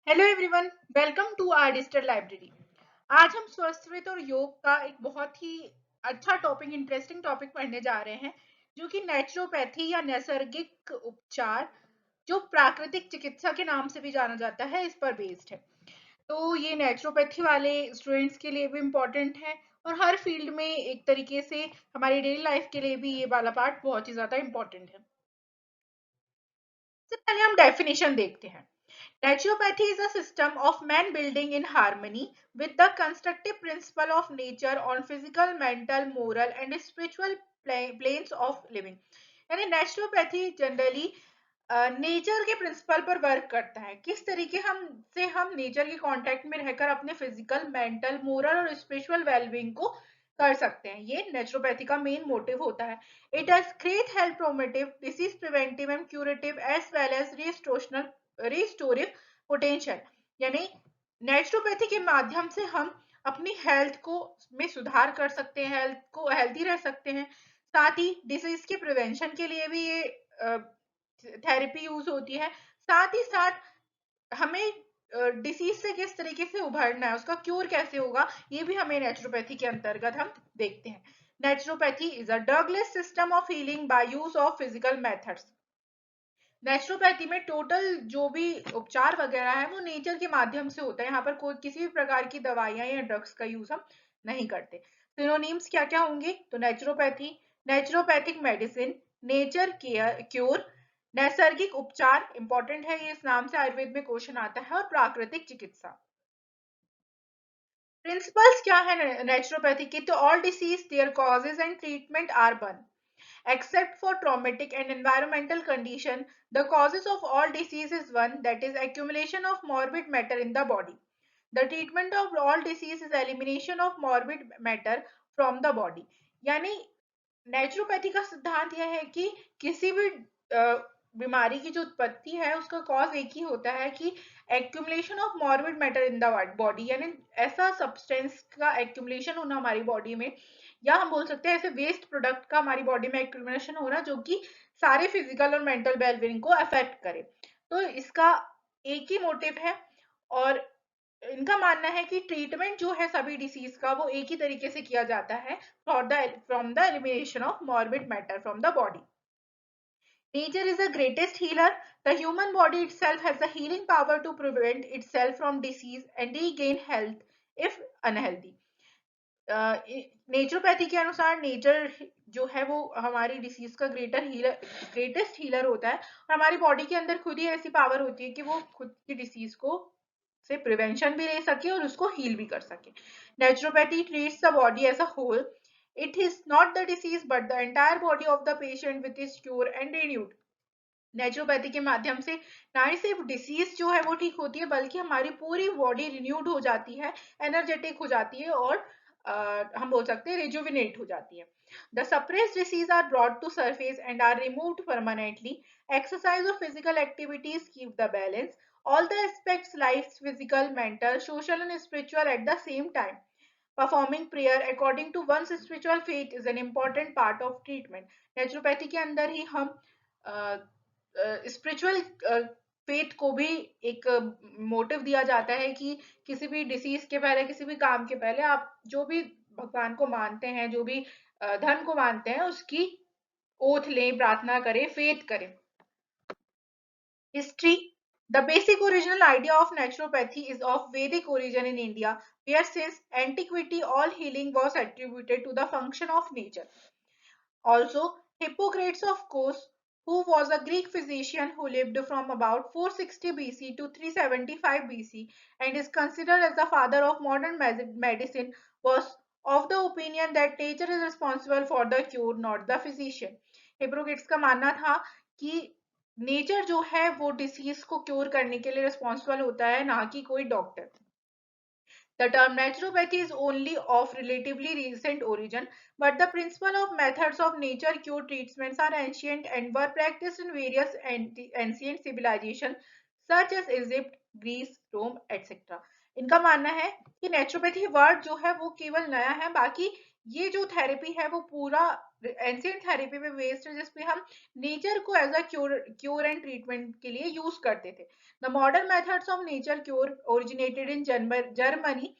Hello everyone, welcome to our digital library. आज हम स्वास्थ्य और योग का एक बहुत ही अच्छा टॉपिक, इंटरेस्टिंग टॉपिक पढ़ने जा रहे हैं, जो कि नेचुरोपैथी या नैसर्गिक उपचार, जो प्राकृतिक चिकित्सा के नाम से भी जाना जाता है, इस पर बेस्ड है। तो ये नेचुरोपैथी वाले स्टूडेंट्स के लिए भी इम्पोर्टेंट है और हर फील्ड में एक तरीके से हमारी डेली लाइफ के लिए भी ये वाला पार्ट बहुत ही ज्यादा इम्पोर्टेंट है। सबसे पहले हम डेफिनेशन देखते हैं। Naturopathy is a system of man building in harmony with the constructive principle of nature on physical, mental, moral and spiritual planes of living. यानी नेचुरोपैथी जनरली नेचर के प्रिंसिपल पर वर्क करता है। किस तरीके हम नेचर के कांटेक्ट में रहकर अपने फिजिकल, मेंटल, मोरल और स्पिरिचुअल वेलबींग को कर सकते हैं, ये नेचुरोपैथी का मेन मोटिव होता है। It has great health promotive, disease preventive and curative as well as restorive potential. यानी नेचुरोपैथी के माध्यम से हम अपनी हेल्थ को में सुधार कर सकते हैं, हेल्थ को हेल्थी रह सकते हैं। साथ ही डिसीज के प्रिवेंशन के लिए भी ये थेरेपी यूज होती है। साथ ही साथ हमें डिसीज से किस तरीके से उभरना है, उसका क्योर कैसे होगा, ये भी हमें नेचुरोपैथी के अंतर्गत हम देखते हैं। Naturopathy is a drugless system of healing by use of physical methods. Naturopathy में टोटल जो भी उपचार वगैरह है वो नेचर के माध्यम से होता है। यहाँ पर कोई किसी भी प्रकार की दवाइयां या ड्रग्स का यूज हम नहीं करते। सिनोनिम्स क्या क्या होंगे? तो naturopathy, naturopathic medicine, nature care cure, नैसर्गिक उपचार इंपॉर्टेंट है, ये इस नाम से आयुर्वेद में क्वेश्चन आता है, और प्राकृतिक चिकित्सा। प्रिंसिपल्स क्या है नेचुरोपैथी के? तो all disease, their causes and treatment are one. Except for traumatic and environmental condition, the causes of all disease is one, that is accumulation of morbid matter in the body. The treatment of all disease is elimination of morbid matter from the body. यानी naturopathy का सिद्धांत यह है कि किसी भी बीमारी की जो उत्पत्ति है उसका कॉज एक ही होता है कि accumulation of morbid matter in the body, यानी ऐसा सब्सटेंस का एक्यूमुलेशन होना हमारी बॉडी में, या हम बोल सकते हैं ऐसे वेस्ट प्रोडक्ट का हमारी बॉडी में एक्यूमुलेशन होना जो कि सारे फिजिकल और मेंटल वेलबींग को अफेक्ट करे। तो इसका एक ही मोटिव है, और इनका मानना है कि ट्रीटमेंट जो है सभी डिसीज का वो एक ही तरीके से किया जाता है, from the elimination of morbid matter from the body. Nature is the greatest healer. The human body itself has the healing power to prevent itself from disease and regain health if unhealthy. Naturopathy के अनुसार nature जो है वो हमारी disease का greatest healer होता है, और हमारी बॉडी के अंदर खुद ही ऐसी पावर होती है कि वो खुद की डिसीज को से प्रिवेंशन भी ले सके और उसको हील भी कर सके। Naturopathy treats the body as a whole. It is not the disease but the entire body of the patient with is cure and renewed. Naturopathy के माध्यम से ना ही सिर्फ डिसीज जो है वो ठीक होती है, बल्कि हमारी पूरी बॉडी रिन्यूड हो जाती है, एनर्जेटिक हो जाती है, और हम बोल सकते हैं रिजुविनेट हो जाती है। The suppressed disease are brought to surface and are removed permanently. Exercise और physical activities keep the balance all the aspects life, physical, mental, social and spiritual at the same time. Performing prayer according to one's spiritual faith is an important part of treatment. Naturopathy के अंदर ही हम spiritual faith को भी एक motive दिया जाता है कि किसी भी डिसीज के पहले, किसी भी काम के पहले आप जो भी भगवान को मानते हैं, जो भी धर्म को मानते हैं, उसकी ओथ लें, प्रार्थना करें, फेथ करें। History. The basic original idea of naturopathy is of Vedic origin in India, where since antiquity all healing was attributed to the function of nature. Also, Hippocrates of Kos, who was a Greek physician who lived from about 460 BC to 375 BC and is considered as the father of modern medicine, was of the opinion that nature is responsible for the cure, not the physician. Hippocrates का मानना था कि nature जो है वो disease को cure करने के लिए रिस्पॉन्सिबल होता है, ना कि कोई doctor. The term naturopathy is only of relatively recent origin, but the principle of methods of nature cure treatments are ancient and were practiced in various ancient civilizations such as Egypt, Greece, Rome, etc. इनका मानना है कि naturopathy word जो है वो केवल नया है, बाकी ये जो थेरेपी है वो पूरा एंशियंट थेरेपी में बेस्ड है, जिसपे हम नेचर को as a cure and treatment के लिए यूज करते थे. The modern methods of nature cure originated in Germany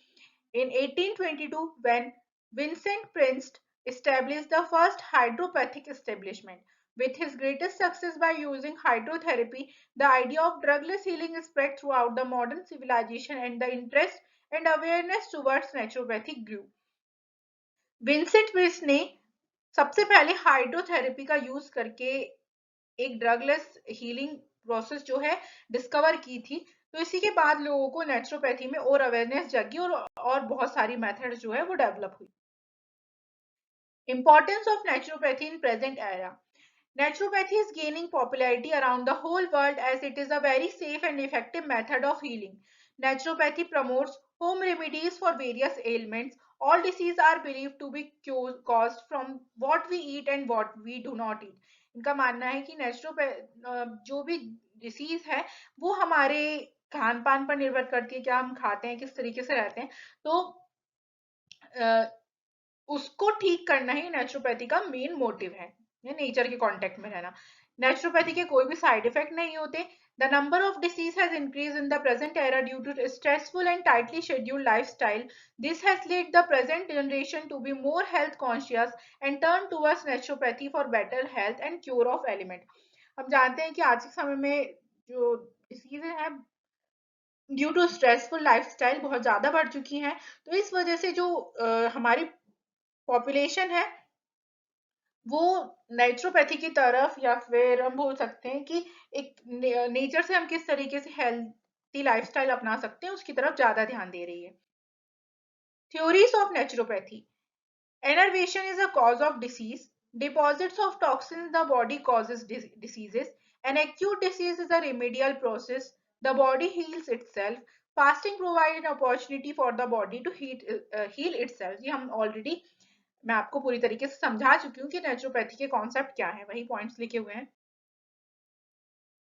in 1822 when Vincent Prince established the first hydropathic establishment. With his greatest success by using hydrotherapy, the idea of drugless healing spread throughout the modern civilization and the interest and awareness towards naturopathy grew. Vincent Priessnitz ने सबसे पहले hydrotherapy का use करके एक ड्रगलेस healing process जो है discover की थी. तो इसी के बाद लोगों को नेचुरोपैथी में और अवेयरनेस जगी और बहुत सारी मेथड्स जो है वो डेवलप हुई. Importance of naturopathy in present era. Naturopathy is gaining popularity around the whole world as it is a very safe and effective method of healing. Naturopathy promotes home remedies for various ailments. All diseases are believed to be caused from what we eat and what we do not eat. इनका मानना है कि जो भी disease है वो हमारे खान पान पर निर्भर करती है, क्या हम खाते हैं, किस तरीके से रहते हैं. तो उसको ठीक करना ही नेचुरोपैथी का मेन मोटिव है, या नेचर के कांटेक्ट में रहना. नेचुरोपैथी के कोई भी साइड इफेक्ट नहीं होते. The number of disease has increase in the present era due to stressful and tightly scheduled lifestyle. This has led the present generation to be more health conscious and turn towards naturopathy for better health and cure of ailment. हम जानते हैं कि आज के समय में जो disease है ड्यू टू स्ट्रेसफुल लाइफस्टाइल बहुत ज्यादा बढ़ चुकी हैं. तो इस वजह से जो हमारी पॉपुलेशन है वो नेचुरोपैथी की तरफ, या फिर हम बोल सकते हैं कि एक नेचर से हम किस तरीके से हेल्थी लाइफस्टाइल अपना सकते हैं उसकी तरफ ज्यादा ध्यान दे रही है. Theories of naturopathy. Enervation is a cause of disease. Deposits of toxins in the body causes diseases. An acute disease is a remedial process. The body heals itself. Fasting provides an opportunity for the body to heal itself. ये हम already मैं आपको पूरी तरीके से समझा चुकी हूँ कि नेचुरोपैथी के कॉन्सेप्ट क्या है, वही पॉइंट्स लिखे हुए हैं.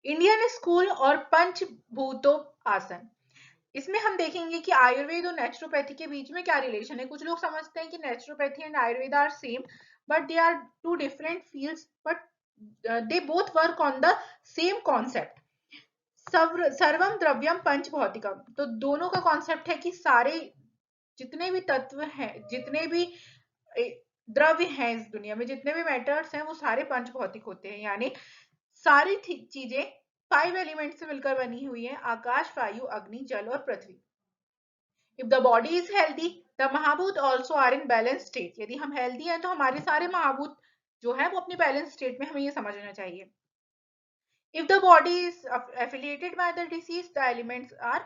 इंडियन स्कूल और पंचभूतो आसन. इसमें हम देखेंगे कि आयुर्वेद और नेचुरोपैथी के बीच में क्या रिलेशन है. कुछ लोग समझते हैं कि naturopathy and Ayurveda are same, but they are two different fields, but they both work on the same concept. सर्वम द्रव्यम पंच भौतिकम. तो दोनों का कॉन्सेप्ट है कि सारे जितने भी तत्व हैं, जितने भी द्रव्य हैं इस दुनिया में, जितने भी मैटर्स हैं वो सारे पंच भौतिक होते हैं. यानी सारी चीजें 5 एलिमेंट से मिलकर बनी हुई है: आकाश, वायु, अग्नि, जल और पृथ्वी. If the body is healthy the महाभूत also are in balance state. यदि हम हेल्दी हैं तो हमारे सारे महाभूत जो है वो अपनी बैलेंस स्टेट में, हमें ये समझना चाहिए. If the body is affiliated by the disease, the elements are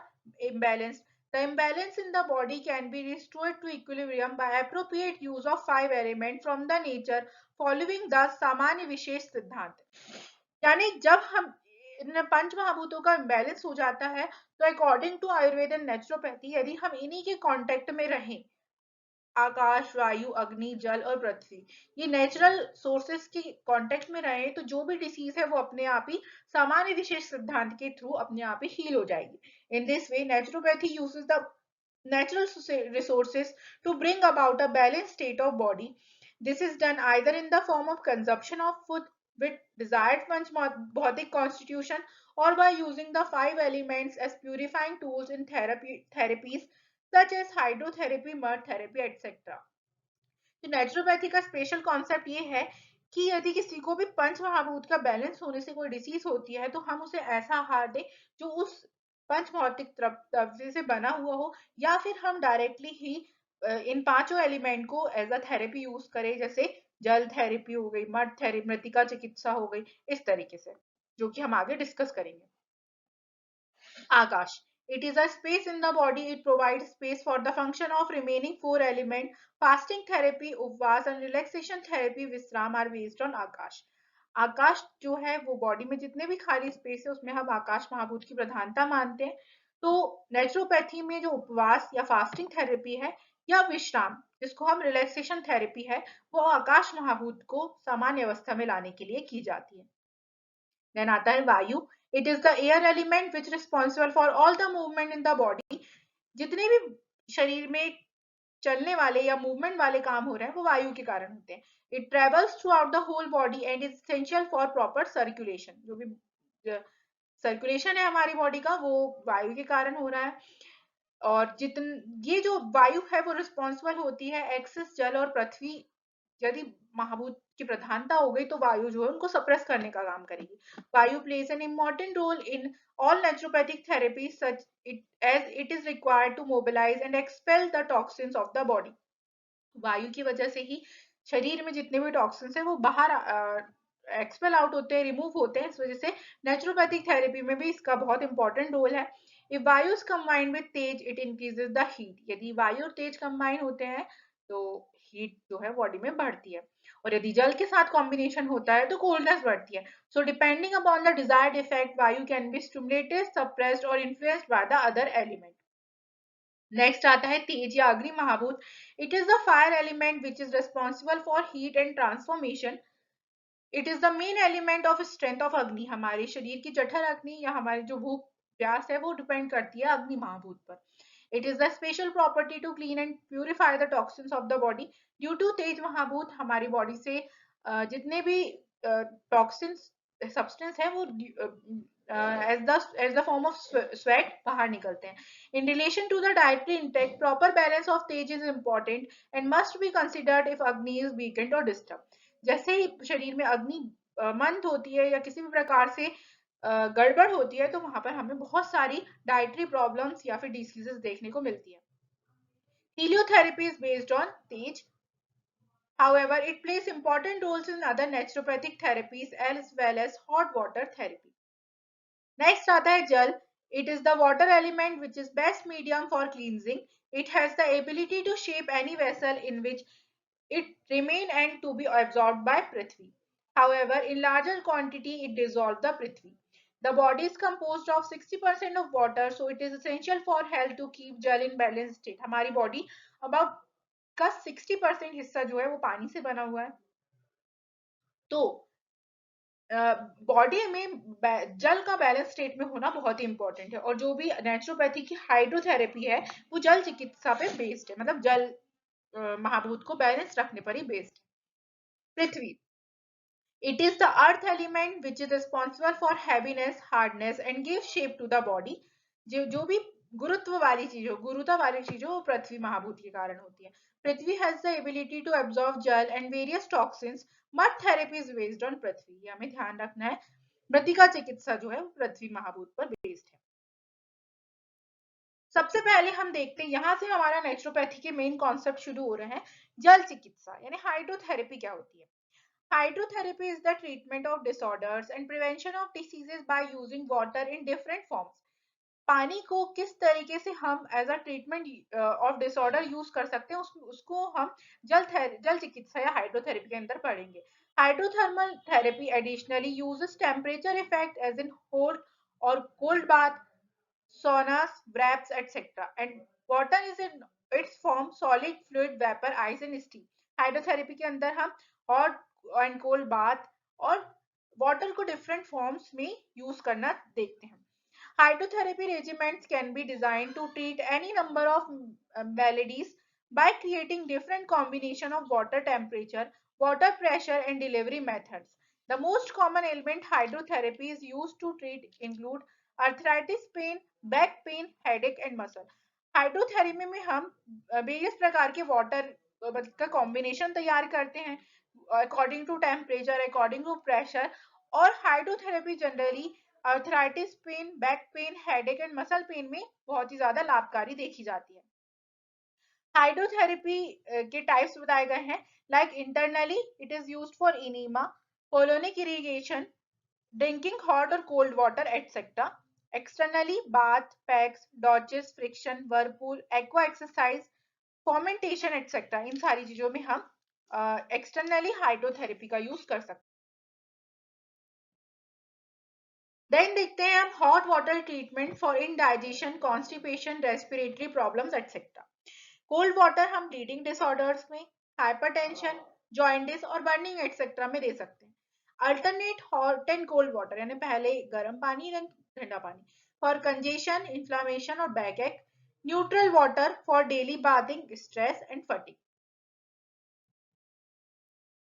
imbalanced. The imbalance in the body can be restored to equilibrium by appropriate use of 5 elements from the nature, following the सामान्य विशेष सिद्धांत. यानी जब हम इन पंच महाभूतों का imbalance हो जाता है, तो according to Ayurveda and naturopathy, यदि हम इन्हीं के कांटेक्ट में रहें, आकाश, वायु, अग्नि, जल और पृथ्वी, ये नेचुरल सोर्सेस के कांटेक्ट में रहे, तो जो भी डिसीज है वो अपने आप ही सामान्य विशेष सिद्धांत के थ्रू अपने आप ही हील हो जाएगी. In this way naturopathy uses the natural resources to bring about a balanced state of body. This is done either in the form of consumption of food with desired panchbhautic constitution, or by using the 5 elements as purifying tools in therapies such as hydrotherapy, mud therapy, etc. तो naturopathy का special concept ये है कि यदि किसी को भी पंच महाभूत का बैलेंस होने से कोई डिसीज होती है, तो हम उसे ऐसा आहार दें जो उस पंच भौतिक द्रव्य से बना हुआ हो, या फिर हम डायरेक्टली ही इन 5 एलिमेंट को एज अ थेरेपी यूज करें, जैसे जल थेरेपी हो गई, मड थेरेपी, मृतिका चिकित्सा हो गई, इस तरीके से, जो कि हम आगे डिस्कस करेंगे. Akash. It is a space in the body. It provides space for the function of remaining 4 elements. Fasting therapy, उपवास and relaxation therapy, विश्राम are based on आकाश. आकाश जो है वो बॉडी में जितने भी खाली स्पेस है उसमें हम आकाश महाभूत की प्रधानता मानते हैं. तो नेचुरोपैथी में जो उपवास या फास्टिंग थेरेपी है, या विश्राम जिसको हम रिलैक्सेशन थेरेपी है, वो आकाश महाभूत को सामान्य अवस्था में लाने के लिए की जाती है. देन आता है वायु. It is the air element which responsible for all the movement in the body. जितने भी शरीर में चलने वाले या मूवमेंट वाले काम हो रहे हैं वो वायु के कारण होते हैं। It travels throughout the whole body and is essential for proper circulation. जो भी सर्कुलेशन है हमारी बॉडी का वो वायु के कारण हो रहा है। और ये जो वायु है वो रिस्पॉन्सिबल होती है एक्सेस जल और पृथ्वी। यदि महाभूत की प्रधानता हो गई तो वायु जो है उनको सप्रेस करने का काम करेगी। Vayu plays an important role in all naturopathic therapies such as it is required to mobilize and expel the toxins of the body। वायु की वजह से ही शरीर में जितने भी टॉक्सिन्स हैं वो बाहर एक्सपेल आउट होते हैं, रिमूव होते हैं। इस वजह से नेचुरोपैथिक थेरेपी में भी इसका बहुत इंपॉर्टेंट रोल है। इफ वायु is combined with Tej it increases the heat. यदि वायु और तेज कंबाइन होते हैं तो हीट जो है बॉडी में बढ़ती है। और यदि जल के साथ कॉम्बिनेशन होता है तो कोल्डनेस बढ़ती है। So depending upon the desired effect वायु कैन बी स्टिमुलेटेड, सप्रेस्ड और influenced by the other element. Next आता है तेज या अग्नि महाभूत। It is the fire element which is responsible for heat and transformation. It is the main element of strength of अग्नि। हमारे शरीर की जठर अग्नि या हमारी जो भूख प्यास है वो डिपेंड करती है अग्नि महाभूत पर। It is the special property to clean and purify the toxins of the body. Due to तेज महाभूत हमारी बॉडी से जितने भी टॉक्सिन्स सब्सटेंस है वो as the form of sweat बाहर निकलते हैं। In relation to the dietary intake proper balance of tej is important and must be considered if agni is weakened और डिस्टर्ब। जैसे ही शरीर में अग्नि मंद होती है या किसी भी प्रकार से गड़बड़ होती है तो वहां पर हमें बहुत सारी डाइटरी प्रॉब्लम्स या फिर डिसीजेस देखने को मिलती है। Heliotherapy is based on Tej. However, it plays important roles in other naturopathic therapies as well as hot water therapy. Next आता है जल. It is the water element which is best medium for cleansing. It has the ability to shape any vessel in which it remain and to be absorbed by Prithvi. However, in larger quantity, it dissolves the Prithvi. The body is composed of 60% of water, so it is essential for health to keep jal in balanced state. हमारी body about का 60% हिस्सा जो है वो पानी से बना हुआ है। तो बॉडी में जल का बैलेंस स्टेट में होना बहुत ही इंपॉर्टेंट है। और जो भी नेचुरोपैथी की हाइड्रोथेरेपी है वो जल चिकित्सा पे बेस्ड है, मतलब जल महाभूत को बैलेंस रखने पर ही बेस्ड है। पृथ्वी, it is the earth element which is responsible for heaviness, hardness and gives shape to the body। जो भी गुरुत्व वाली चीज हो, गुरुता वाली चीज हो, वो पृथ्वी महाभूत के कारण होती है। पृथ्वी has the ability to absorb jal and various toxins। Mud therapy is based on पृथ्वी। ये हमें ध्यान रखना है। मृतिका चिकित्सा जो है वो पृथ्वी महाभूत पर बेस्ड है। सबसे पहले हम देखते हैं, यहाँ से हमारा नेचुरोपैथी के मेन कॉन्सेप्ट शुरू हो रहे हैं। जल चिकित्सा यानी हाइड्रोथेरेपी क्या होती है? Hydrotherapy is the treatment of disorders and prevention of diseases by using water in different forms। पानी को किस तरीके से हम as a treatment of disorder use कर सकते हैं उसको हम जल चिकित्सा या हाइड्रोथेरेपी के अंदर पढ़ेंगे। Hydrothermal therapy additionally uses temperature effect as in hot और cold bath, saunas, wraps, etc. And water is in its form solid, fluid, vapor, ice and steam। Hydrotherapy के अंदर हम हॉट एंड कोल्ड बाथ और water को different forms में use करना देखते हैं। Hydrotherapy regimens can be designed to treat any number of maladies by creating different combination of water temperature, water pressure and delivery methods। The most common ailment hydrotherapy is used to treat include arthritis pain, back pain, headache and muscle। Hydrotherapy में हम various प्रकार के water का combination तैयार करते हैं according to temperature, according to pressure. और hydrotherapy generally arthritis pain, back pain, headache and muscle pain में बहुत ही ज्यादा लाभकारी देखी जाती है। हाइड्रोथेरेपी के टाइप्स बताए गए हैं। Like internally it is used for enema, colonic irrigation, drinking hot और cold water etcetera. Externally bath, packs, douches, friction, whirlpool, aqua exercise, fomentation etcetera. इन सारी चीजों में हम एक्सटर्नली हाइड्रोथेरेपी का यूज कर सकते हैं। देन देखते हैं हम hot water treatment for indigestion, constipation, respiratory problems etcetera. Cold water हम ब्लीडिंग डिसऑर्डर्स में, हाइपरटेंशन, जॉइंटिस और बर्निंग एटसेट्रा में दे सकते हैं। Alternate hot and cold water यानी पहले गर्म पानी देन ठंडा पानी फॉर कंजेशन, इन्फ्लामेशन और बैक एक, Neutral water for daily bathing, stress and fatigue.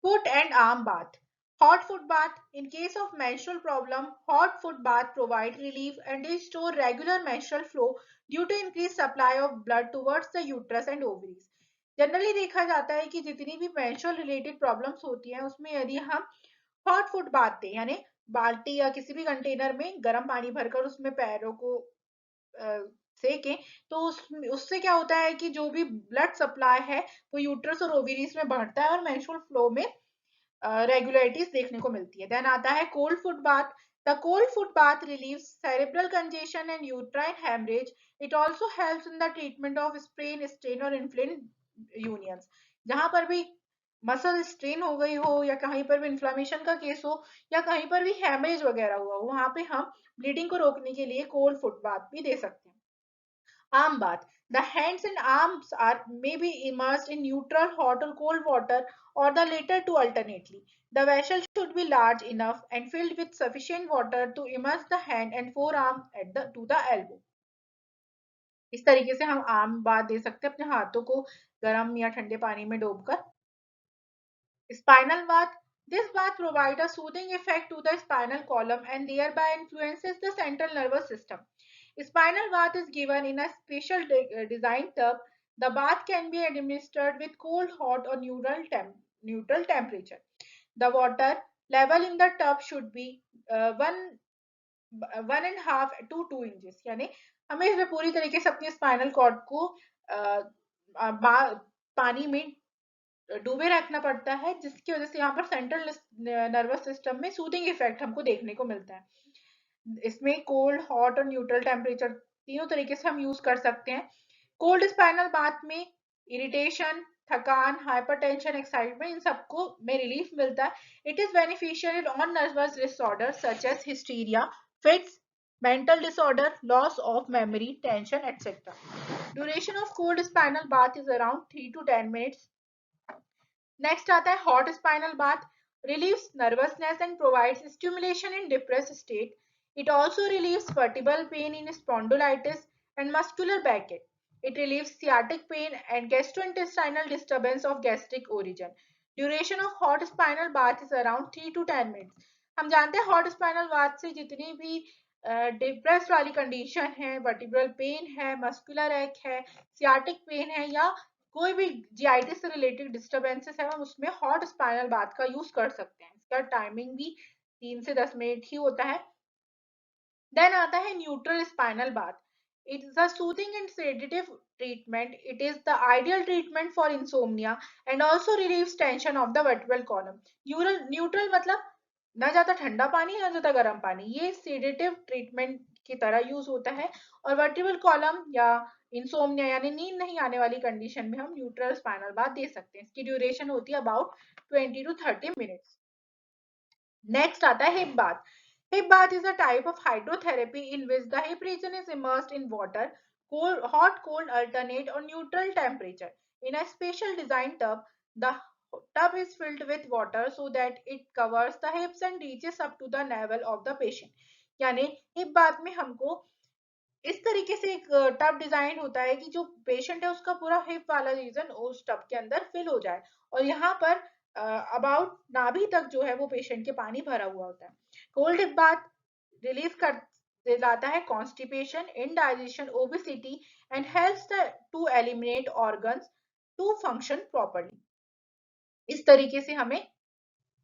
Foot and arm bath. Hot foot bath. In case of menstrual problem, hot foot bath provide relief and restore regular menstrual flow due to increased supply of blood towards the uterus and ovaries. Generally देखा जाता है कि जितनी भी menstrual related problems होती हैं उसमें यदि हम हॉट फुट बाथ दें यानी बाल्टी या किसी भी कंटेनर में गर्म पानी भरकर उसमें पैरों को अ, सेकें तो उससे क्या होता है कि जो भी ब्लड सप्लाई है वो यूट्रस और ओवरीज में बढ़ता है और मेंस्ट्रुअल फ्लो में रेगुलरिटीज देखने को मिलती है। देन आता है cold foot bath. The cold foot bath relieves cerebral congestion and uterine haemorrhage. It also helps in the treatment of sprain strain और इन्फ्लेम यूनियंस। जहां पर भी मसल स्ट्रेन हो गई हो या कहीं पर भी इन्फ्लामेशन का केस हो या कहीं पर भी हैमरेज वगैरह हुआ हो वहां पे हम ब्लीडिंग को रोकने के लिए कोल्ड फुट बाथ भी दे सकते हैं। Arm bath. The hands and arms are may be immersed in neutral hot or cold water or the latter two alternately. The vessel should be large enough and filled with sufficient water to immerse the hand and forearm at the to the elbow. इस तरीके से हम arm bath दे सकते हैं अपने हाथों को गर्म या ठंडे पानी में डोबकर। Spinal bath. This bath provides a soothing effect to the spinal column and thereby influences the central nervous system. Spinal bath is given in a special design tub. The bath can be administered with cold, hot, or neutral temperature. The water level in the tub should be 1.5 to 2 inches. यानी हमें इसमें पूरी तरीके से अपनी spinal cord को पानी में डूबे रखना पड़ता है जिसकी वजह से यहाँ पर सेंट्रल नर्वस सिस्टम में सूदिंग इफेक्ट हमको देखने को मिलता है। इसमें कोल्ड हॉट और न्यूट्रल टेम्परेचर तीनों तरीके से हम यूज कर सकते हैं। कोल्ड स्पाइनल बाथ में इरिटेशन, थकान, हाइपरटेंशन, एक्साइटमेंट इन सबको में रिलीफ मिलता है। It is beneficial on nervous disorder such as hysteria, fits, mental disorder, loss of memory, tension etcetera. Duration of cold spinal bath is around 3 to 10 minutes. Next आता है hot spinal bath. Relieves nervousness and provides stimulation in depressed state. It also relieves vertebral pain in spondylitis and muscular backache. It relieves sciatic pain and gastrointestinal disturbance of gastric origin. Duration of hot spinal bath is around 3 to 10 minutes. हम जानते हैं hot spinal bath से जितनी भी depress वाली condition है, vertebral pen है, muscular एक है, सियाटिक पेन है या कोई भी जीआईटी से रिलेटेड डिस्टर्बेंसेस है हम उसमें हॉट स्पाइनल बाथ का यूज कर सकते हैं। इसका टाइमिंग भी 3 से 10 मिनट ही होता है। देन आता है neutral spinal bath. It is a soothing and sedative treatment. It is the ideal treatment for insomnia and also relieves tension of the vertebral column. Neutral मतलब ना ज्यादा ठंडा पानी ना ज्यादा गर्म पानी, ये सेडेटिव ट्रीटमेंट की तरह यूज होता है। और वर्टिब्रल कॉलम या इंसोम्निया यानी नींद नहीं आने वाली कंडीशन में हम न्यूट्रल स्पाइनल बाथ दे सकते हैं। इसकी ड्यूरेशन होती है अबाउट 20 to 30 minutes. Next आता है hip bath. Hip bath is a type of hydrotherapy in which the hip region is immersed in water, cold, hot, cold, alternate or neutral temperature. In a special design tub, the tub is filled with water so that it covers the hips and reaches up to the navel of the patient. यानी hip bath में हमको इस तरीके से एक tub design होता है कि जो पेशेंट है उसका पूरा हिप वाला रीजन उस टब के अंदर फिल हो जाए और यहाँ पर अबाउट नाभि तक जो है वो पेशेंट के पानी भरा हुआ होता है। कोल्ड हिप बाथ रिलीफ कर दिलाता है constipation, indigestion, obesity and helps to eliminate organs to function properly. इस तरीके से हमें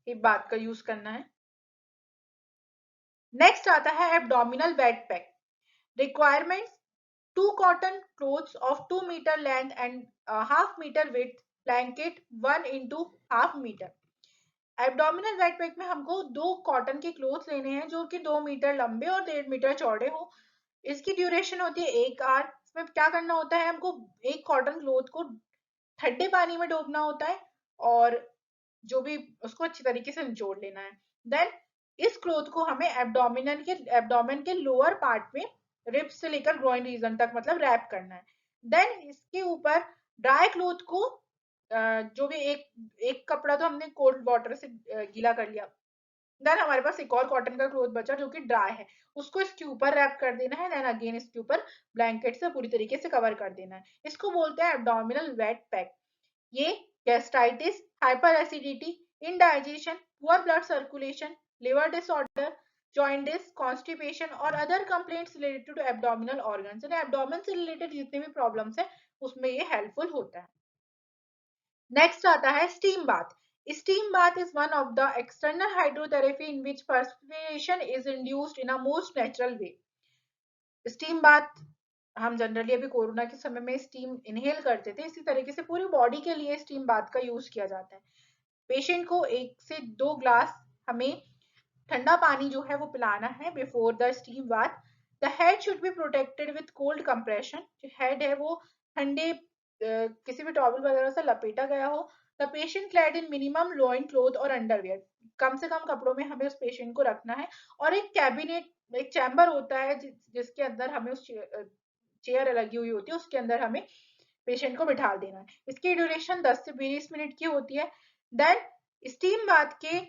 हिप बाथ का यूज करना है। नेक्स्ट आता है abdominal wet pack. Requirements: 2 cotton clothes of 2 meter length and half meter width, blanket 1 into half meter. Abdominal wet pack में हमको 2 कॉटन के क्लोथ लेने हैं जो कि 2 मीटर लंबे और 1.5 मीटर चौड़े हो। इसकी ड्यूरेशन होती है 1 आवर। इसमें क्या करना होता है, हमको एक कॉटन क्लोथ को ठंडे पानी में डोबना होता है और जो भी उसको अच्छी तरीके से निचोड़ लेना है। देन इस क्लोथ को हमें एब्डोमेन के लोअर पार्ट में रिब्स से लेकर ग्रोइन रीजन तक मतलब रैप करना है। देन इसके ऊपर ड्राई क्लोथ को जो भी एक एक कपड़ा तो हमने कोल्ड वाटर से गीला कर लिया, देन हमारे पास एक और कॉटन का क्लॉथ बचा जो कि ड्राई है, उसको इसके ऊपर रैप कर देना है, देन अगेन इसके ऊपर ब्लैंकेट से पूरी तरीके से कवर कर देना है। इसको बोलते हैं एब्डोमिनल वेट पैक। ये gastritis, hyper acidity, indigestion, poor blood circulation, liver disorder, jaundice, constipation और other complaints related to abdominal organs, यानी एब्डोमेन से रिलेटेड जितने भी प्रॉब्लम्स है उसमें ये हेल्पफुल होता है। नेक्स्ट आता है steam bath. Steam bath is one of the external hydrotherapy in which perspiration is induced in a most natural way. Steam bath हम जनरली अभी कोरोना के समय में स्टीम इनहेल करते थे, इसी तरीके से पूरी बॉडी के लिए स्टीम बाथ का यूज किया जाता है। पेशेंट को 1 से 2 ग्लास हमें ठंडा पानी जो है वो पिलाना है before the steam bath. The head should be protected with cold compression. जो हेड है वो ठंडे किसी भी टॉवल वगैरह से लपेटा गया हो। The patient clad in minimum lion cloth और अंडरवियर। कम से कम कपड़ों में हमें उस पेशेंट को रखना है। और एक कैबिनेट, एक चैम्बर होता है जिसके अंदर हमें उस चेयर लगी हुई होती है, उसके अंदर हमें पेशेंट को बिठा देना है। इसकी ड्यूरेशन 10 से 20 मिनट की होती है। देन स्टीम बाथ के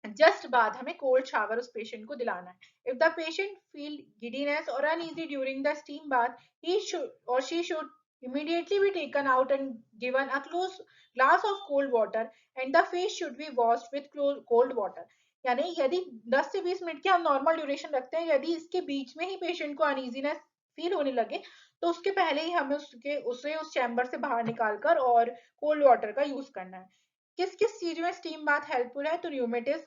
जस्ट बाद हमें कोल्ड शावर उस पेशेंट को दिलाना है। If the patient feel giddiness और uneasy during the steam bath, he should or she should immediately be taken out and given a close glass of cold water and the face should be washed with cold water। यानी यदि 10 से 20 minute की हम normal duration रखते हैं, यदि इसके बीच में ही पेशेंट को अनईजीनेस फील होने लगे तो उसके पहले ही हमें उसे उस चैम्बर से बाहर निकालकर और कोल्ड वाटर का यूज करना है। किस किस चीज में स्टीम बाथ हेल्पफुल है? तो rheumatism,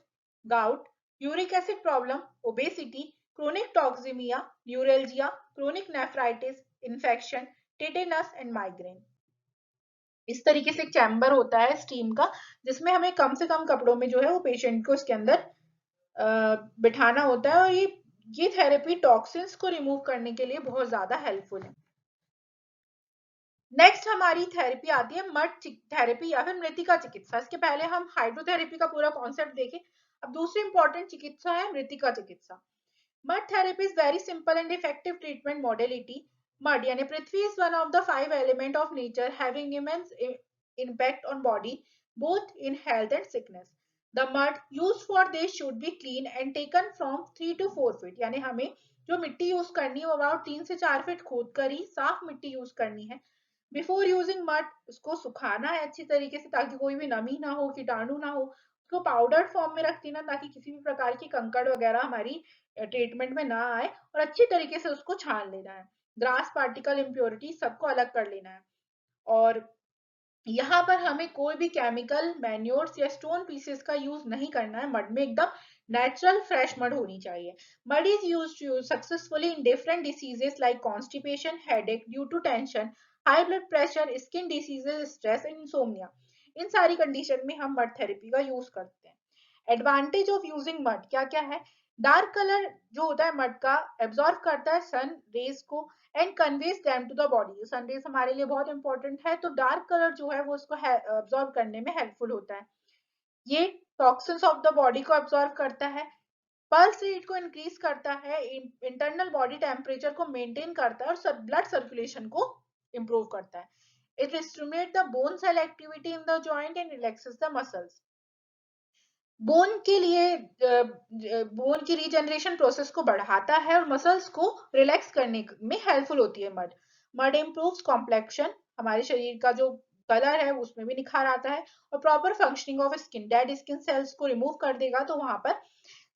gout, uric acid problem, obesity, chronic toxemia, neuralgia, chronic nephritis, infection, tetanus and migraine। इस तरीके से एक चैम्बर होता है स्टीम का, जिसमें हमें कम से कम कपड़ों में जो है वो पेशेंट को इसके अंदर बिठाना होता है। और ये थेरेपी टॉक्सिन्स को रिमूव करने के लिए बहुत ज्यादा हेल्पफुल है। नेक्स्ट हमारी थेरेपी आती है मड थेरेपी या फिर मृतिका चिकित्सा। इसके पहले हम हाइड्रोथेरेपी का पूरा कॉन्सेप्ट देखें। अब दूसरी इंपॉर्टेंट चिकित्सा है मृतिका चिकित्सा। Mud therapy is very simple and effective treatment modality. Mud यानी पृथ्वी is one of the 5 element of nature having immense impact on body both in health and sickness. The mud used for this should be clean and taken from 3 to 4 feet। यानी हमें जो मिट्टी use करनी है वो about 3 से 4 feet खोद कर ही साफ मिट्टी यूज करनी है। बिफोर यूजिंग मड उसको सुखाना है अच्छी तरीके से ताकि कोई भी नमी ना हो, कीटाणु ना हो। उसको पाउडर फॉर्म में रख देना ताकि किसी भी प्रकार की कंकड़ वगैरह हमारी ट्रीटमेंट में ना आए, और अच्छी तरीके से उसको छान लेना है। ग्रास पार्टिकल इम्प्योरिटी सबको अलग कर लेना है। और यहाँ पर हमें कोई भी केमिकल मैन्योर्स या स्टोन पीसेस का यूज नहीं करना है। मड में एकदम नेचुरल फ्रेश मड होनी चाहिए। Mud is used successfully in different diseases like constipation, headache due to tension, high blood pressure, skin diseases, stress and insomnia. इन सारी कंडीशन में हम मड थेरेपी का यूज करते हैं। एडवांटेज ऑफ यूजिंग मड क्या क्या है? डार्क कलर जो होता है मड का एब्जॉर्ब करता है सन रेज को and conveys them to the body. Sun rays हमारे लिए बहुत इंपॉर्टेंट है, तो डार्क कलर जो है वो उसको एब्जॉर्ब करने में हेल्पफुल होता है। ये टॉक्सिन्स ऑफ द बॉडी को एब्जॉर्ब करता है, पल्स रेट को इंक्रीज करता है, इंटरनल बॉडी टेम्परेचर को मेंटेन करता है और ब्लड सर्कुलेशन को इम्प्रूव करता है। It stimulate the bone cell activity in the joint and relaxes the muscles. Bone के लिए बोन की रीजनरेशन प्रोसेस को बढ़ाता है और मसल्स को रिलैक्स करने में हेल्पफुल होती है मड। मड इम्प्रूव्स कॉम्प्लेक्शन, हमारे शरीर का जो कलर है उसमें भी निखार आता है। और proper functioning of skin, dead skin cells को रिमूव कर देगा तो वहां पर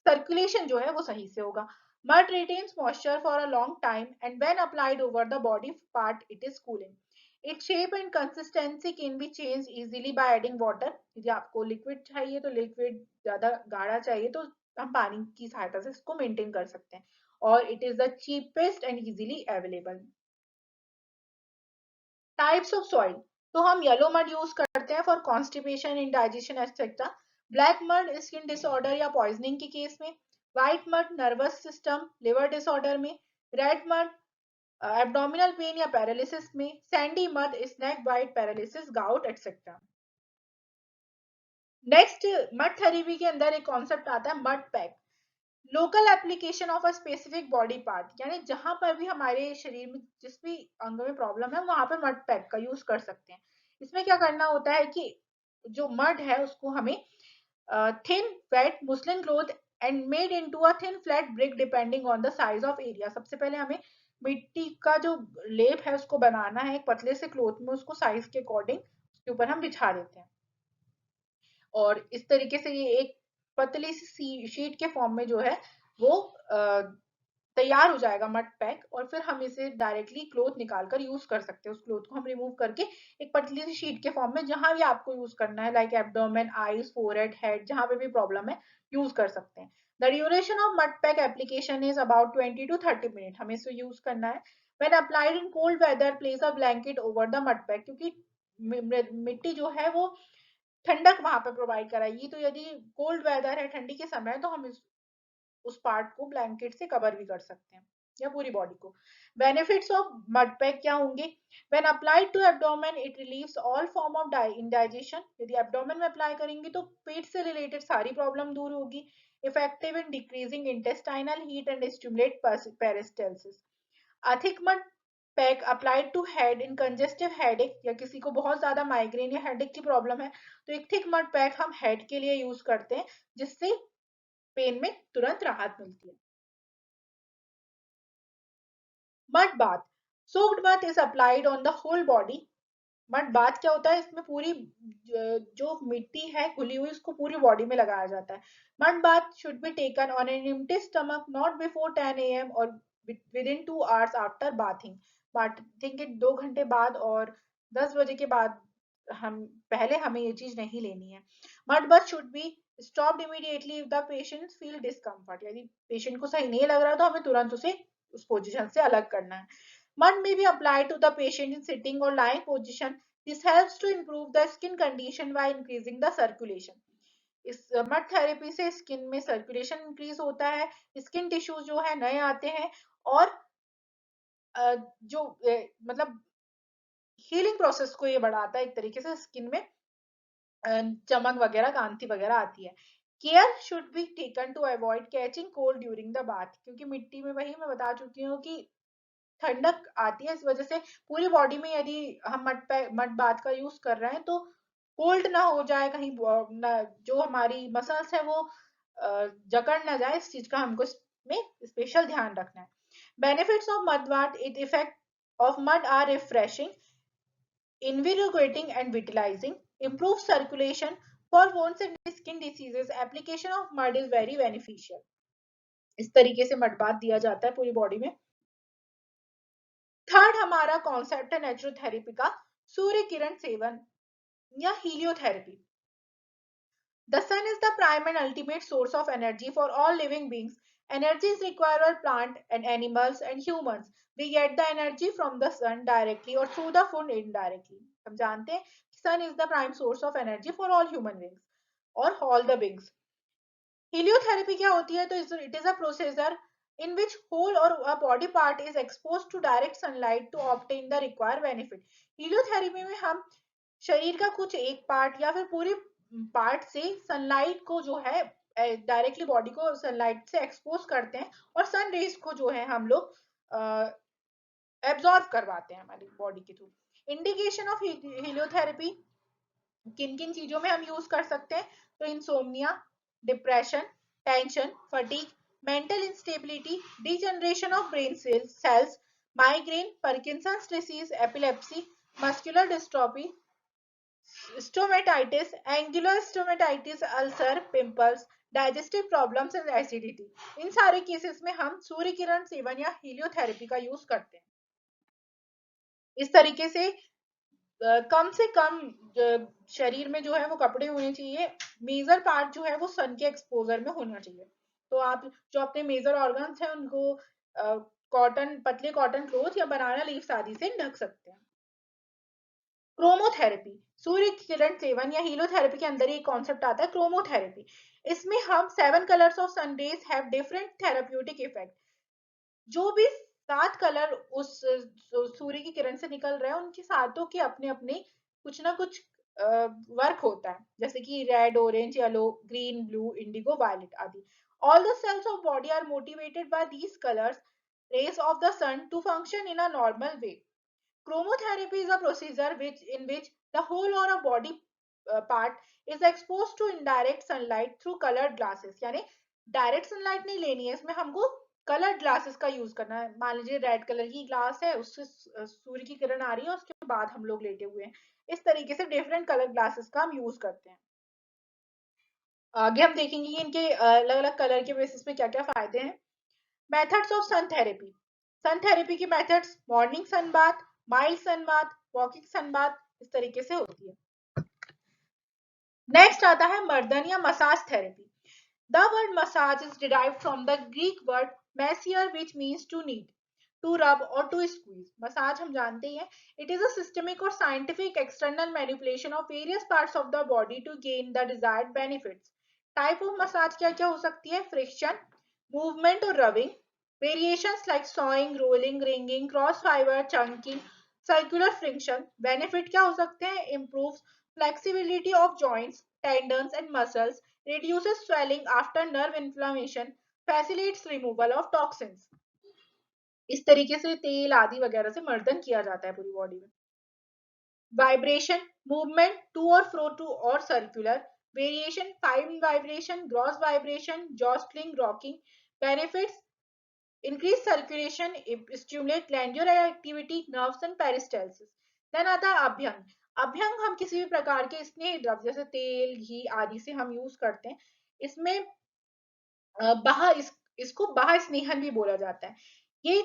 सर्कुलेशन जो है वो सही से होगा। Mud retains moisture for a long time and when applied over the body part it is cooling. Its shape and consistency can be change easily by adding water. यदि आपको लिक्विड चाहिए तो लिक्विड ज्यादा गाढ़ा चाहिए तो हम पानी की सहायता से इसको मेंटेन कर सकते हैं। और it is the cheapest and easily available. Types of soil, तो हम येलो मड यूज करते हैं for constipation, indigestion etcetera. Black mud skin disorder या पॉइजनिंग के केस में। White mud nervous system, liver disorder में। रेड मड एब्डोमिनल पेन या paralysis में। Sandy mud snake bite, paralysis, gout etcetera. Next mud therapy के अंदर एक concept आता है mud pack. Local application of a specific body part, यानी जहां पर भी हमारे शरीर में जिस भी अंग में प्रॉब्लम है वहां पर मड पैक का यूज कर सकते हैं। इसमें क्या करना होता है कि जो मड है उसको हमें thin wet muslin cloth and made into a thin flat brick depending on the size of area. सबसे पहले हमें मिट्टी का जो लेप है उसको बनाना है एक पतले से क्लोथ में, उसको साइज के अकॉर्डिंग उसके ऊपर हम बिछा देते हैं और इस तरीके से ये एक पतली सी शीट के फॉर्म में जो है वो तैयार हो जाएगा मड पैक। और फिर हम इसे डायरेक्टली क्लोथ निकाल कर यूज कर सकते हैं। उस क्लोथ को हम रिमूव करके एक पतली सी शीट के फॉर्म में जहां भी आपको यूज करना है, like abdomen, eyes, forehead, head, जहां पे भी प्रॉब्लम है यूज कर सकते हैं। The duration of mud pack application is about 20 to 30 minute, हमें इसे यूज करना है। When applied in cold weather place a blanket over the mud pack, क्योंकि मिट्टी जो है वो ठंडक वहां पे प्रोवाइड कराएगी, तो यदि कोल्ड वेदर है, ठंडी के समय, तो हम उस पार्ट को ब्लैंकेट से कवर भी कर सकते हैं या पूरी बॉडी को। बेनिफिट्स ऑफ मड पैक क्या होंगे? When applied to abdomen it relieves all form of indigestion, यदि एब्डोमेन में अप्लाई करेंगे तो पेट से रिलेटेड सारी प्रॉब्लम दूर होगी। Effective in decreasing intestinal heat and stimulate peristalsis. A thick mud pack applied to head in congestive headache, या किसी को बहुत ज्यादा माइग्रेन या हेडेक की प्रॉब्लम है तो एक थिक मड पैक हम हेड के लिए यूज करते हैं, जिससे पेन में तुरंत राहत मिलती है। Mud bath, soaked bath is applied on the whole body. Mud bath क्या होता है? इसमें पूरी जो मिट्टी है घुली हुई उसको पूरी बॉडी में लगाया जाता है। Mud bath should be taken on an empty stomach not before 10 AM और with in 2 hours after bathing. Bathing के 2 घंटे बाद और 10 बजे के बाद हम पहले हमें ये चीज नहीं लेनी है। Mud bath should be stopped immediately if the patient feel discomfort, यदि पेशेंट को सही नहीं लग रहा तो हमें तुरंत उसे उस पोजीशन से अलग करना है। Mud may be applied to the patient in sitting or lying position. This helps to improve the skin condition by increasing the circulation. इस मड थेरेपी से स्किन में सर्कुलेशन इंक्रीज होता है, स्किन टिश्यूज जो है नए आते हैं और जो मतलब हीलिंग प्रोसेस को ये बढ़ाता है, एक तरीके से स्किन में चमक वगैरह, कांति वगैरह आती है। Care should be taken to avoid catching cold during the bath, क्योंकि मिट्टी में वही मैं बता चुकी हूँ कि ठंडक आती है, इस वजह से पूरी बॉडी में यदि हम मड बाथ का यूज कर रहे हैं तो कोल्ड ना हो जाए, कहीं जो हमारी मसल्स है वो जकड़ ना जाए, इस चीज का हमको इसमें स्पेशल ध्यान रखना है। Benefits of mud bath, it effect of mud are refreshing, invigorating and vitalizing, improves circulation for wounds and skin diseases. Application of mud is very beneficial. इस तरीके से मड बाथ दिया जाता है पूरी बॉडी में। थर्ड हमारा कॉन्सेप्ट है नेचुरोथेरेपी का, सूर्य किरण सेवन या हीलियोथेरेपी। The sun is the prime and ultimate source of energy for all living beings. Energy is required by plants and animals and humans. We get the energy from the sun directly or through the food indirectly. हम जानते हैं sun is the prime source of energy for all human beings or all the beings. Heliotherapy क्या होती है? तो it is a procedure in which whole or a body part is exposed to direct sunlight to obtain the required benefit. Heliotherapy में हम शरीर का कुछ एक पार्ट या फिर पूरी पार्ट से सनलाइट को जो है डायरेक्टली बॉडी को सनलाइट से एक्सपोज करते हैं और सन रेज को जो है हम लोग एब्जॉर्ब करवाते हैं हमारी बॉडी के थ्रू। इंडिकेशन ऑफ हीलियोथेरेपी, किन किन चीजों में हम यूज कर सकते हैं? तो insomnia, depression, tension, fatigue, mental instability, degeneration of brain cells, migraine, Parkinson's disease, epilepsy, muscular dystrophy, stomatitis, angular stomatitis, ulcer, pimples, digestive problems and acidity. इन सारे केसेस में हम सूर्य किरण सेवन या हीलियोथेरेपी का यूज करते हैं। इस तरीके से कम से कम शरीर में जो है वो कपड़े होने चाहिए, मेजर पार्ट जो है वो सन के एक्सपोजर में होना चाहिए। तो आप जो अपने मेजर ऑर्गन्स हैं उनको कॉटन, पतले कॉटन क्लोथ या बनाना लीव्स आदि से ढक सकते हैं। क्रोमोथेरेपी, सूर्य किरण सेवन या हीलियोथेरेपी के अंदर एक कॉन्सेप्ट आता है क्रोमोथेरेपी। इसमें हम 7 colors of sun rays have different therapeutic effect. जो भी 7 कलर उस सूर्य की किरण से निकल रहे हैं उनके सातों के अपने अपने कुछ ना कुछ वर्क होता है, जैसे कि red, orange, yellow, green, blue, indigo, violet आदि। All the cells of body are motivated by these colours rays of the sun to function in a normal way. Chromotherapy is a procedure in which the whole or a body part is exposed to indirect sunlight through colored glasses. यानी direct sunlight नहीं लेनी है, इसमें हमको coloured glasses का use करना है। मान लीजिए रेड कलर की ग्लास है, उससे सूर्य की किरण आ रही है, उसके बाद हम लोग लेटे हुए हैं। इस तरीके से डिफरेंट कलर ग्लासेस का हम यूज करते हैं। आगे हम देखेंगे कि इनके अलग अलग कलर के बेसिस पे क्या क्या फायदे हैं। Methods of sun therapy. Sun therapy की methods morning sun bath, mild sun bath, walking sun bath, इस तरीके से होती है। नेक्स्ट आता है मर्दन या massage therapy. The word massage is derived from the Greek word massere, which means to knead, to rub or to squeeze. Massage हम जानते ही हैं. It is a systemic or scientific external manipulation of various parts of the body to gain the desired benefits. Type of massage क्या क्या हो सकती है? Friction, movement or rubbing, variations like sawing, rolling, ringing, cross fiber, chunking, circular friction. Benefit क्या हो सकते हैं? Improves flexibility of joints, tendons and muscles, reduces swelling after nerve inflammation, facilitates removal of toxins. इस तरीके से तेल आदि वगैरह से मर्दन किया जाता है पूरी बॉडी में। वाइब्रेशन, मूवमेंट टू और फ्रो टू और circular, variation, fine vibration, gross vibration, जॉस्टलिंग, rocking. Benefits increase circulation, stimulate glandular activity, nerves and peristalsis. Then आता है अभ्यंग। अभ्यंग हम किसी भी प्रकार के स्नेह द्रव्य जैसे तेल, घी आदि से हम यूज करते हैं। इसमें बाह्य इसको बाह्य स्नेहन भी बोला जाता है। ये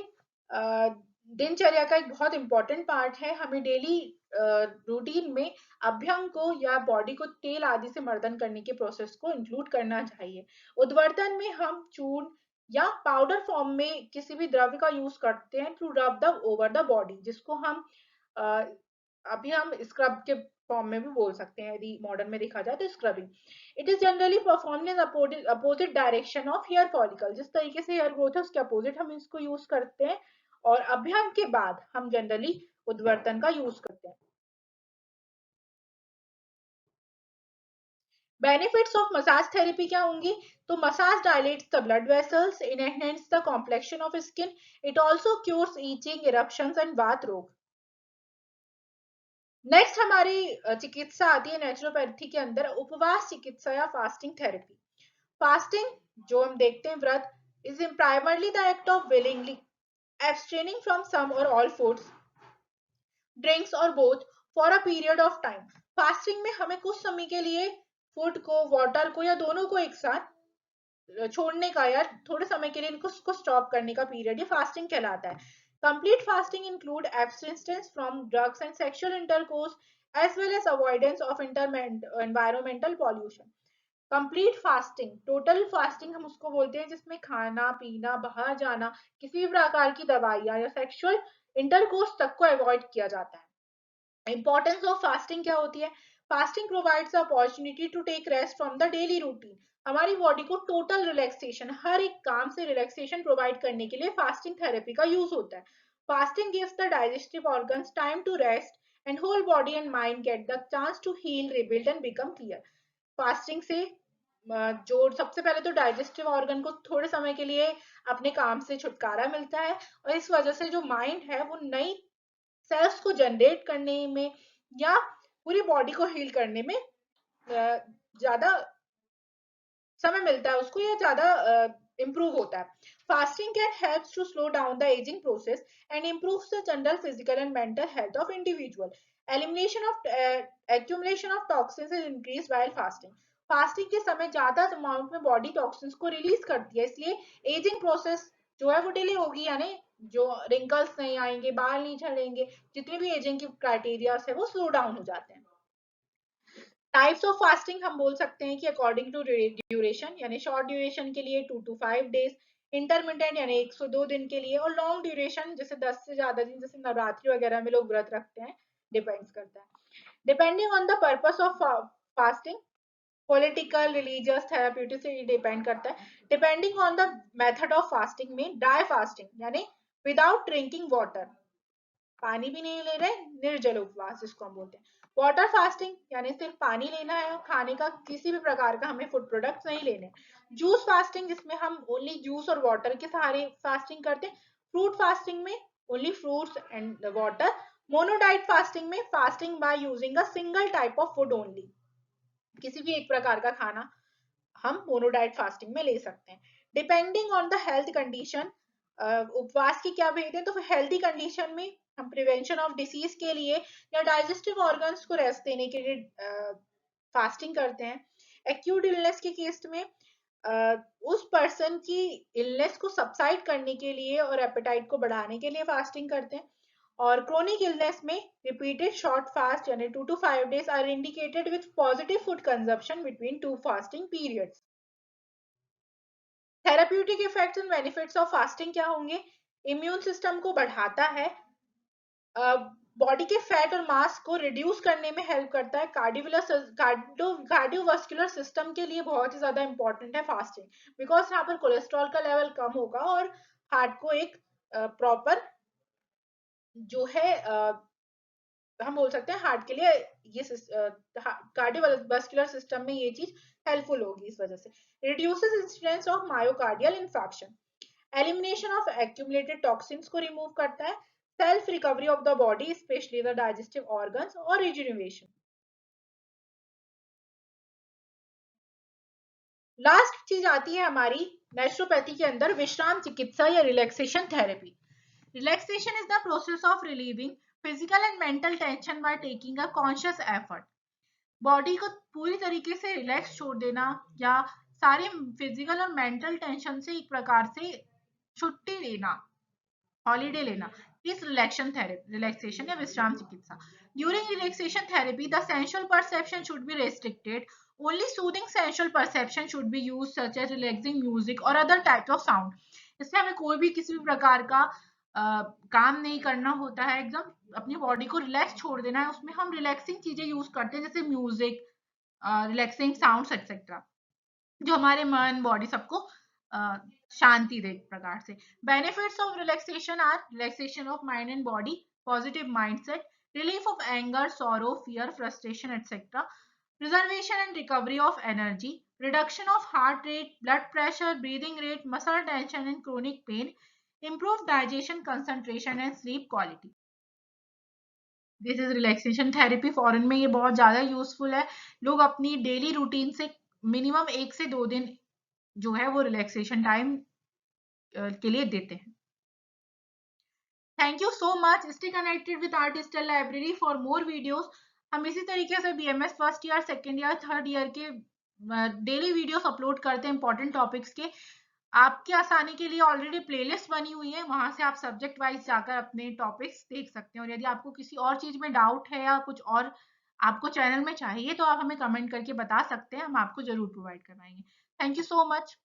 दिनचर्या का एक बहुत इंपॉर्टेंट पार्ट है। हमें डेली रूटीन में अभ्यंग को या बॉडी को तेल आदि से मर्दन करने के प्रोसेस को इंक्लूड करना चाहिए। उद्वर्तन में हम चूर्ण या पाउडर फॉर्म में किसी भी द्रव्य का यूज करते हैं to rub the over the body, जिसको हम अभी हम स्क्रब के फॉर्म में भी बोल सकते हैं। यदि मॉडर्न में देखा जाए तो scrubbing. It is generally perform in opposite direction of hair follicle. जिस तरीके से हेयर ग्रोथ है उसके अपोजिट हम इसको यूज करते हैं, और अभ्यंग के बाद हम जनरली उद्वर्तन का यूज करते हैं। बेनिफिट्स ऑफ मसाज थेरेपी क्या होंगी? तो massage dilates the blood vessels, enhance the complexion of skin, it also cures itching, eruptions and वात रोग। नेक्स्ट हमारी चिकित्सा आती है नेचुरोपैथी के अंदर उपवास चिकित्सा या फास्टिंग थेरेपी। फास्टिंग जो हम देखते हैं व्रत is primarily the act of willingly abstaining from some or all foods, drinks or both for a period of time. Fasting में हमें कुछ समय के लिए फूड को, वाटर को या दोनों को एक साथ छोड़ने का या थोड़े समय के लिए इनको स्टॉप करने का पीरियड ये फास्टिंग कहलाता है। Complete fasting include abstinence from drugs and sexual intercourse as well as avoidance of environmental pollution. Complete fasting, total fasting हम उसको बोलते हैं जिसमें खाना पीना, बाहर जाना, किसी भी प्रकार की दवाइयां या सेक्सुअल इंटरकोर्स तक को अवॉइड किया जाता है। इंपॉर्टेंस ऑफ फास्टिंग क्या होती है? Fasting provides opportunity to take rest from the daily routine. हमारी बॉडी को टोटल रिलैक्सेशन, हर एक काम से रिलैक्सेशन प्रोवाइड करने के लिए फास्टिंग थेरेपी का यूज होता है। Fasting gives the digestive organs time to rest and whole body and mind get the chance to heal, rebuild and become clear. Fasting से जो सबसे पहले तो डाइजेस्टिव ऑर्गन को थोड़े समय के लिए अपने काम से छुटकारा मिलता है, और इस वजह से जो माइंड है वो नई सेल्स को जनरेट करने में या पूरी बॉडी को हील करने में ज्यादा समय मिलता है उसको, या ज्यादा इम्प्रूव होता है। Fasting can help to slow down the ageing process and improve the general physical and mental health of individual. Elimination of accumulation of toxins is increase while fasting. Fasting के समय ज्यादा अमाउंट में body toxins को release करती है, इसलिए ageing process जो है वो डिले होगी, यानी जो रिंकल्स नहीं आएंगे, बाल नहीं झड़ेंगे, जितने भी एजिंग की क्राइटेरिया है वो स्लो डाउन हो जाते हैं। टाइप्स ऑफ फास्टिंग हम बोल सकते हैं कि अकॉर्डिंग टू ड्यूरेशन, यानी शॉर्ट ड्यूरेशन के लिए 2 to 5 days, इंटरमीडिएट यानी 102 दिन के लिए, और लॉन्ग ड्यूरेशन जैसे 10 से ज्यादा दिन, जैसे नवरात्रि वगैरह में लोग व्रत रखते हैं, डिपेंड्स करता है। Depending on the purpose of fasting, political, religious, therapeutic से डिपेंड करता है। Depending on the method of fasting में ड्राई फास्टिंग यानी विदाउट ड्रिंकिंग वाटर, पानी भी नहीं ले रहे, निर्जल उपवास जिसको हम बोलते हैं। वाटर फास्टिंग यानी सिर्फ पानी लेना है, और खाने का किसी भी प्रकार का हमें फूड प्रोडक्ट्स नहीं लेने। जूस फास्टिंग जिसमें हम ओनली जूस और वाटर के सहारे फास्टिंग करते हैं। फ्रूट फास्टिंग में only fruits and water. Mono diet fasting में fasting by using a single type of food only. किसी भी एक प्रकार का खाना हम मोनोडाइट फास्टिंग में ले सकते हैं। Depending on the health condition, उपवास के क्या भेद है, तो हेल्दी कंडीशन में हम प्रिवेंशन ऑफ डिसीज के लिए या डाइजेस्टिव ऑर्गन्स को रेस्ट देने के लिए फास्टिंग करते हैं। एक्यूट इलनेस के केस में उस पर्सन की इलनेस को सबसाइड करने के लिए और एपेटाइट को बढ़ाने के लिए फास्टिंग करते हैं। और क्रोनिक इलनेस में रिपीटेड शॉर्ट फास्ट यानी 2 to 5 days are indicated with positive food consumption between two fasting periods. Therapeutic effects and benefits of fasting क्या होंगे? इम्यून सिस्टम को बढ़ाता है, बॉडी के फैट और मास को रिड्यूस करने में हेल्प करता है, कार्डियोवास्कुलर सिस्टम के लिए बहुत ही ज्यादा इंपॉर्टेंट है फास्टिंग, बिकॉज यहाँ पर कोलेस्ट्रॉल का लेवल कम होगा और हार्ट को एक प्रॉपर जो है हम बोल सकते हैं हार्ट के लिए ये कार्डियोवास्कुलर सिस्टम में ये चीज हेल्पफुल होगी इस वजह से। Reduces incidence of myocardial infection, elimination of accumulated toxins को रिमूव करता है, self recovery of the body specially the digestive organs और रिजुनवेशन। लास्ट चीज आती है हमारी नेचुरोपैथी के अंदर विश्राम चिकित्सा या relaxation therapy. Relaxation is the process of relieving physical and mental tension by taking a conscious effort. Body को पूरी तरीके से रिलैक्स छोड़ देना या सारे फिजिकल और मेंटल टेंशन से एक प्रकार से छुट्टी लेना, हॉलीडे लेना, इस रिलैक्सेशन या विश्राम चिकित्सा। During relaxation therapy the sensual perception should be restricted, only soothing sensual perception should be use such as relaxing music और अदर टाइप्स ऑफ साउंड। इससे हमें कोई भी किसी भी प्रकार का काम नहीं करना होता है, एकदम अपनी बॉडी को रिलैक्स छोड़ देना है, उसमें हम रिलैक्सिंग चीजें यूज करते हैं जैसे म्यूजिक, रिलैक्सिंग साउंड्स एक्सेट्रा, जो हमारे मन बॉडी सबको शांति दे एक प्रकार से। Benefits of relaxation are relaxation of mind and body, positive mindset, relief of anger, sorrow, fear, frustration etcetera, preservation and recovery of energy, reduction of heart rate, blood pressure, breathing rate, muscle tension and chronic pain, improve digestion, concentration and sleep quality. This is relaxation therapy. Foreign में ये बहुत ज्यादा useful है, लोग अपनी daily routine से minimum 1 से 2 दिन जो है वो रिलैक्सेशन टाइम के लिए देते हैं। Thank you so much, stay connected with our digital library for more videos. हम इसी तरीके से BMS first year, second year, third year के डेली वीडियोस अपलोड करते हैं इंपॉर्टेंट टॉपिक्स के। आपके आसानी के लिए ऑलरेडी प्लेलिस्ट बनी हुई है, वहां से आप सब्जेक्ट वाइज जाकर अपने टॉपिक्स देख सकते हैं। और यदि आपको किसी और चीज में डाउट है या कुछ और आपको चैनल में चाहिए तो आप हमें कमेंट करके बता सकते हैं, हम आपको जरूर प्रोवाइड करवाएंगे। Thank you so much.